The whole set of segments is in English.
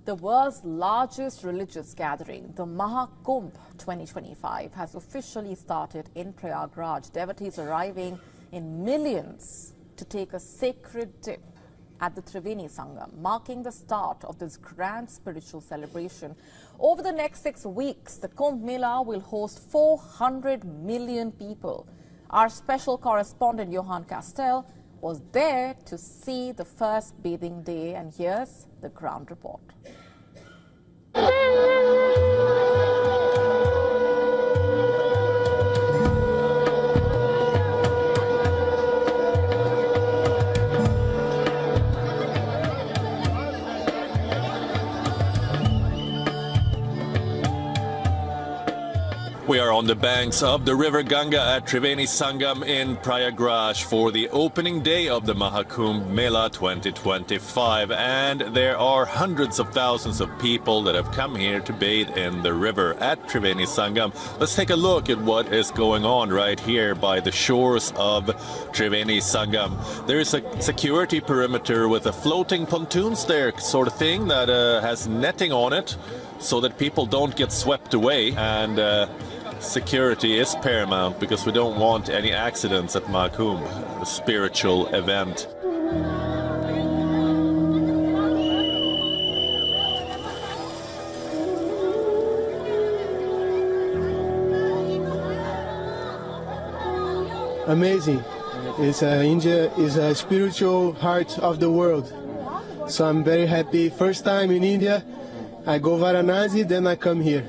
The world's largest religious gathering, the Maha Kumbh 2025, has officially started in Prayagraj. Devotees arriving in millions to take a sacred dip at the Sangam, marking the start of this grand spiritual celebration. Over the next 6 weeks, the Kumbh Mela will host 400 million people. Our special correspondent Johan Castell was there to see the first bathing day, and here's the ground report. We are on the banks of the river Ganga at Sangam in Prayagraj for the opening day of the Maha Kumbh Mela 2025, and there are hundreds of thousands of people that have come here to bathe in the river at Sangam. Let's take a look at what is going on right here by the shores of Sangam. There is a security perimeter with a floating pontoons there sort of thing that has netting on it so that people don't get swept away, and security is paramount because we don't want any accidents at Maha Kumbh, the spiritual event. Amazing. India is a spiritual heart of the world. So I'm very happy. First time in India, I go Varanasi, then I come here.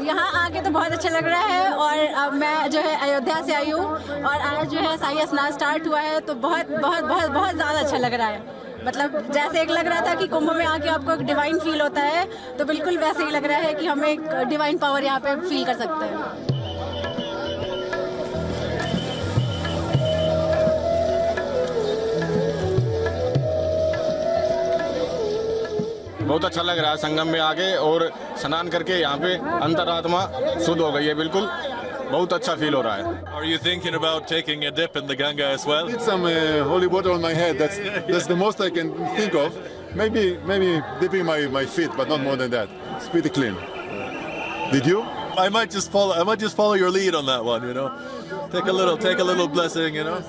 यहाँ आके तो बहुत अच्छा लग रहा है, और अब मैं जो है अयोध्या से आई हूँ और आज जो है शाही स्नान स्टार्ट हुआ है, तो बहुत बहुत बहुत बहुत ज़्यादा अच्छा लग रहा है। मतलब जैसे एक लग रहा था कि कुंभ में आके आपको एक डिवाइन फील होता है, तो बिल्कुल वैसे ही लग रहा है कि हम एक डिवाइन पावर यहाँ पे फील कर सकते हैं। बहुत अच्छा लग रहा है संगम में आके और स्नान करके, यहाँ पे अंतरात्मा शुद्ध हो गई है, बिल्कुल बहुत अच्छा फील हो रहा है। Are you thinking about taking a dip in the Ganga as well? Need some holy water on my head. That's the most I can think of. Maybe dipping my feet, but not more than that. It's pretty clean. Did you? I might just follow your lead on that one, you know. Take a little blessing, you know.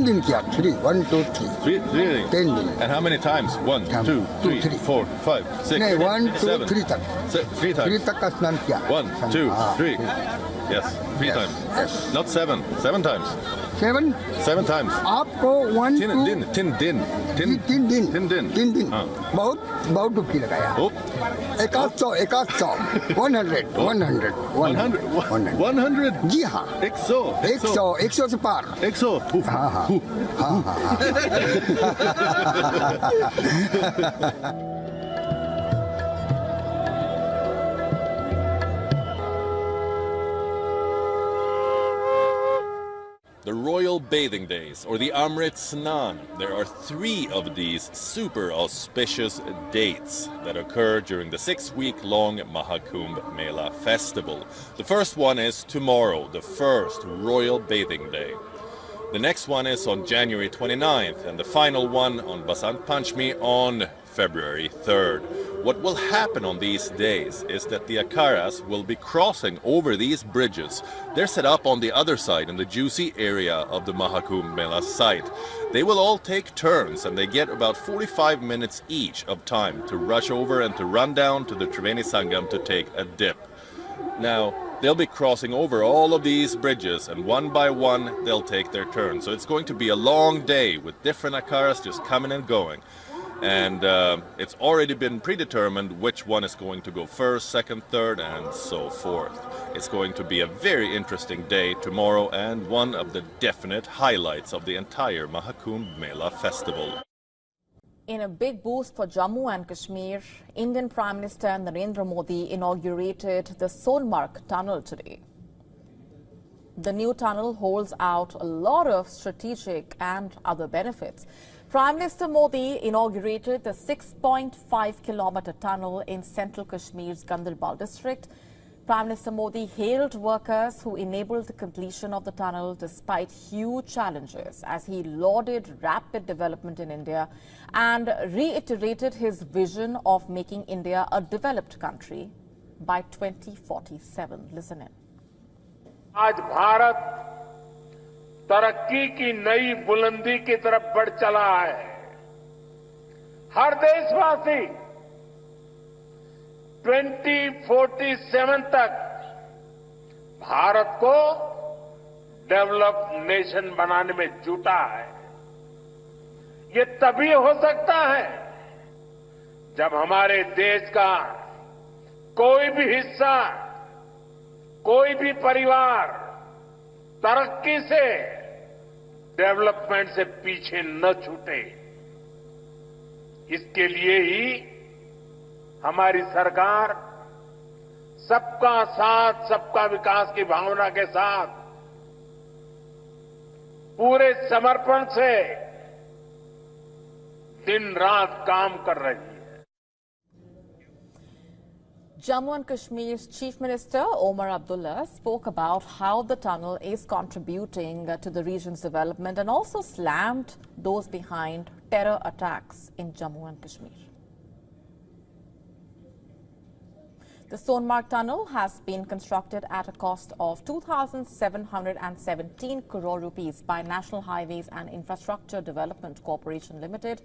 Din kiya, 3, 1, 2, 3. 3 10 din. And how many times? 1, 2, 3, 4, 5, 6, नहीं 1, 2, 7. 3 तक 3 times. 3 तक का स्नान किया। 1, 2, 3. Yes, 3 times. Yes. Not 7. 7 times. 7 7 times. आपको 1, 2 3 दिन। 3 दिन हाँ। बहुत डुबकी लगाया। 100 100 जी हाँ 100 से पार 100 हाँ The Royal Bathing Days, or the Amrit Snan. There are 3 of these super auspicious dates that occur during the 6-week-long Maha Kumbh Mela festival. The first one is tomorrow, the first Royal Bathing Day. The next one is on January 29th, and the final one on Basant Panchami on February 3rd. What will happen on these days is that the Akaras will be crossing over these bridges. They're set up on the other side in the juicy area of the Maha Kumbh Mela site. They will all take turns, and they get about 45 minutes each of time to rush over and to run down to the Sangam to take a dip. Now, they'll be crossing over all of these bridges, and one by one they'll take their turn. So it's going to be a long day with different Akaras just coming and going. And it's already been predetermined which one is going to go first, second, third, and so forth. It's going to be a very interesting day tomorrow, and one of the definite highlights of the entire Maha Kumbh Mela festival. In a big boost for Jammu and Kashmir, Indian Prime Minister Narendra Modi inaugurated the Z-Morh tunnel today. The new tunnel holds out a lot of strategic and other benefits. Prime Minister Modi inaugurated the 6.5-kilometer tunnel in central Kashmir's Gandarbal district. Prime Minister Modi hailed workers who enabled the completion of the tunnel despite huge challenges as he lauded rapid development in India and reiterated his vision of making India a developed country by 2047. Listen in. आज भारत तरक्की की नई बुलंदी की तरफ बढ़ चला है। हर देशवासी 2047 तक भारत को डेवलप्ड नेशन बनाने में जुटा है। ये तभी हो सकता है जब हमारे देश का कोई भी हिस्सा, कोई भी परिवार तरक्की से, डेवलपमेंट से पीछे न छूटे। इसके लिए ही हमारी सरकार सबका साथ सबका विकास की भावना के साथ पूरे समर्पण से दिन रात काम कर रही है। Jammu and Kashmir's Chief Minister Omar Abdullah spoke about how the tunnel is contributing to the region's development and also slammed those behind terror attacks in Jammu and Kashmir. The Z-Morh tunnel has been constructed at a cost of 2,717 crore rupees by National Highways and Infrastructure Development Corporation Limited.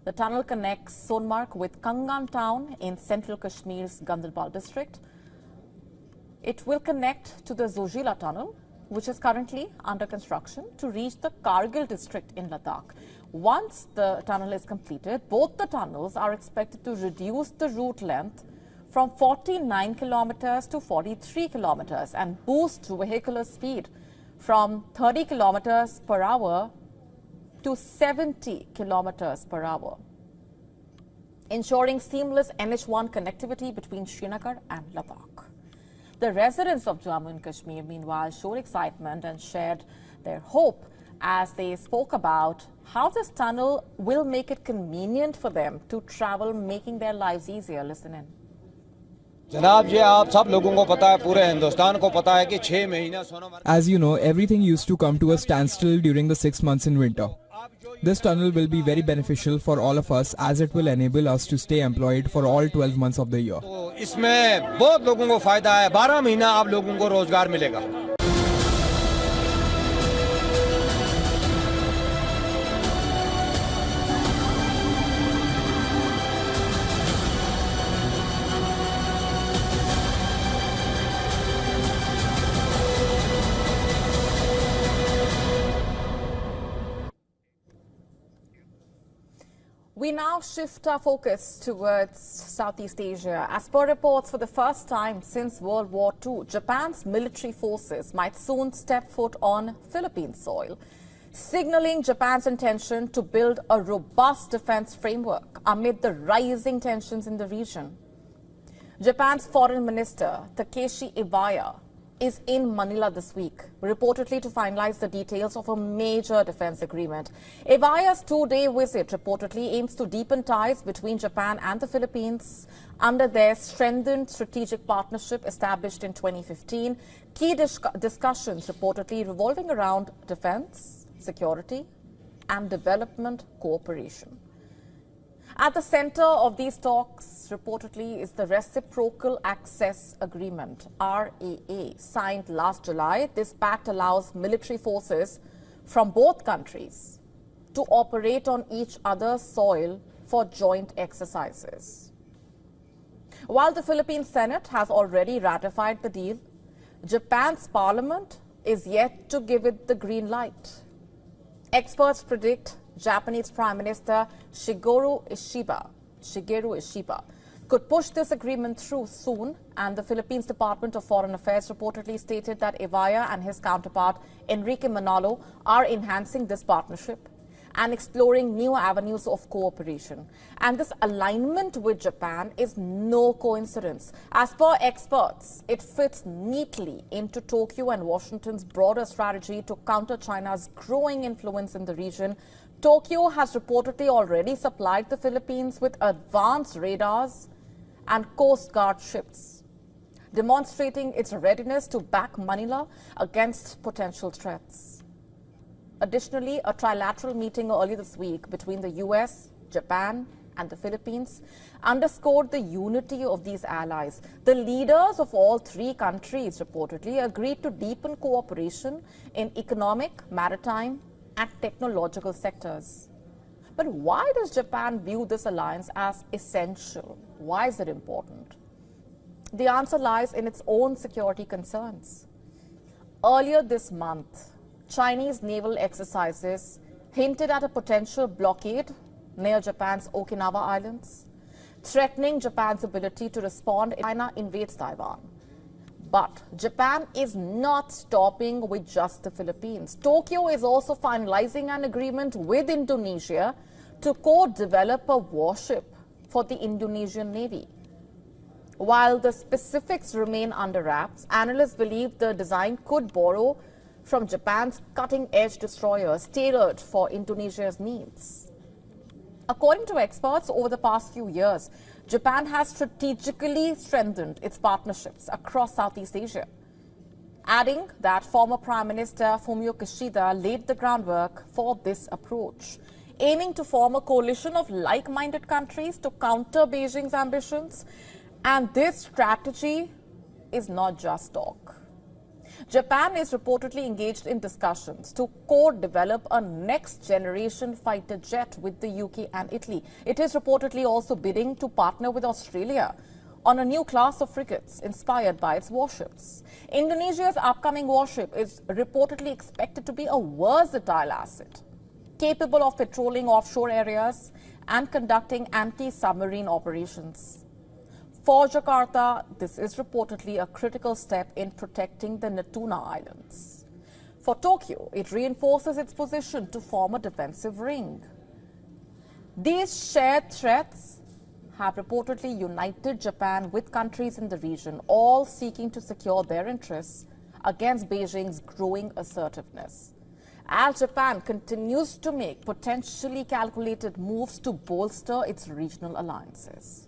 The tunnel connects Z-Morh with Kangan town in central Kashmir's Gandarbal district. It will connect to the Zojila tunnel, which is currently under construction, to reach the Kargil district in Ladakh. Once the tunnel is completed, both the tunnels are expected to reduce the route length from 49 kilometers to 43 kilometers and boost vehicular speed from 30 kilometers per hour to 70 kilometers per hour, ensuring seamless NH1 connectivity between Srinagar and Ladakh. The residents of Jammu and Kashmir, meanwhile, showed excitement and shared their hope as they spoke about how this tunnel will make it convenient for them to travel, making their lives easier. Listen in. जनाब ये आप सब लोगों को पता है, पूरे हिंदुस्तान को पता है कि 6 महीना सोना। As you know, everything used to come to a standstill during the 6 months in winter. This tunnel will be very beneficial for all of us as it will enable us to stay employed for all 12 months of the year. तो इसमें बहुत लोगों को फायदा है, 12 महीना आप लोगों को रोजगार मिलेगा। We now shift our focus towards Southeast Asia. As per reports, for the first time since World War II, Japan's military forces might soon step foot on Philippine soil, signaling Japan's intention to build a robust defense framework amid the rising tensions in the region. Japan's Foreign Minister Takeshi Iwaya is in Manila this week, reportedly to finalize the details of a major defense agreement. Iwaya's 2-day visit reportedly aims to deepen ties between Japan and the Philippines under their strengthened strategic partnership established in 2015. Key discussions reportedly revolving around defense, security, and development cooperation. At the center of these talks, reportedly, is the Reciprocal Access Agreement, RAA, signed last July. This pact allows military forces from both countries to operate on each other's soil for joint exercises. While the Philippine Senate has already ratified the deal, Japan's parliament is yet to give it the green light. Experts predict Japanese Prime Minister Shigeru Ishiba could push this agreement through soon, and the Philippines Department of Foreign Affairs reportedly stated that Iwaya and his counterpart Enrique Manalo are enhancing this partnership and exploring new avenues of cooperation. And this alignment with Japan is no coincidence. As per experts, it fits neatly into Tokyo and Washington's broader strategy to counter China's growing influence in the region. Tokyo has reportedly already supplied the Philippines with advanced radars and Coast Guard ships, demonstrating its readiness to back Manila against potential threats. Additionally, a trilateral meeting earlier this week between the US, Japan, and the Philippines underscored the unity of these allies. The leaders of all three countries reportedly agreed to deepen cooperation in economic, maritime, and technological sectors. But why does Japan view this alliance as essential? Why is it important? The answer lies in its own security concerns. Earlier this month, Chinese naval exercises hinted at a potential blockade near Japan's Okinawa Islands, threatening Japan's ability to respond if China invades Taiwan. But Japan is not stopping with just the Philippines. Tokyo is also finalizing an agreement with Indonesia to co-develop a warship for the Indonesian Navy. While the specifics remain under wraps, analysts believe the design could borrow from Japan's cutting-edge destroyers tailored for Indonesia's needs. According to experts, over the past few years, Japan has strategically strengthened its partnerships across Southeast Asia, adding that former Prime Minister Fumio Kishida laid the groundwork for this approach, aiming to form a coalition of like-minded countries to counter Beijing's ambitions. And this strategy is not just talk. Japan is reportedly engaged in discussions to co-develop a next-generation fighter jet with the UK and Italy. It is reportedly also bidding to partner with Australia on a new class of frigates inspired by its warships. Indonesia's upcoming warship is reportedly expected to be a versatile asset, capable of patrolling offshore areas and conducting anti-submarine operations. For Jakarta, this is reportedly a critical step in protecting the Natuna Islands. For Tokyo, it reinforces its position to form a defensive ring. These shared threats have reportedly united Japan with countries in the region, all seeking to secure their interests against Beijing's growing assertiveness, as Japan continues to make potentially calculated moves to bolster its regional alliances.